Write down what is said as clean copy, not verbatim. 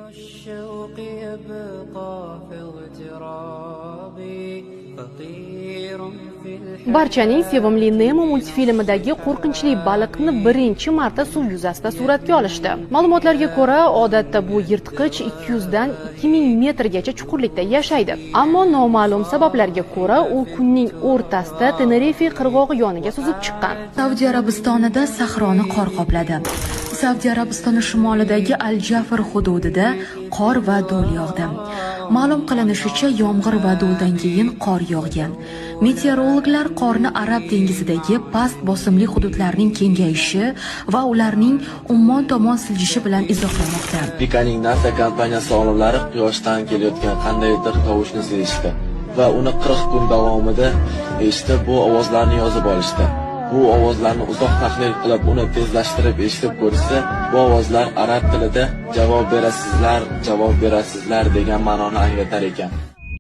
الشوق يبقى في اغترابي فطير في Barchaning sevimli Nemo multfilmidagi qo'rqinchli baliqni birinchi marta suv yuzasida suratga olishdi. Ma'lumotlarga ko'ra, odatda bu yirtqich 200 dan 2000 metrgacha chuqurlikda yashaydi. Ammo noma'lum sabablarga ko'ra, u kunning o'rtasida Tenerife qirg'og'i yoniga suzib chiqqan. Saudiya Arabistonida sahroni qor qopladi. Saudiya Arabistoni shimolidagi Al-Jafr hududida qor va do'l yog'di. Ma'lum qilinishicha, yomg'ir va do'ldan keyin qor yog'gan. Meteorologlar qorni Arab dengizidagi past bosimli hududlarning kengayishi va ularning ummon tomon siljishi bilan izohlamoqda. Pikaning NASA kompaniyasi olimlari Quyoshdan kelayotgan qandaydir tovushni sezishdi va uni 40 kun davomida eshitib, bu ovozlarni yozib olishdi. Bu ovozlarni uzoq tahlil qilib, uni tezlashtirib eshitib ko'rsa, bu ovozlar arab tilida javob berasizlar degan ma'noni anglatar ekan.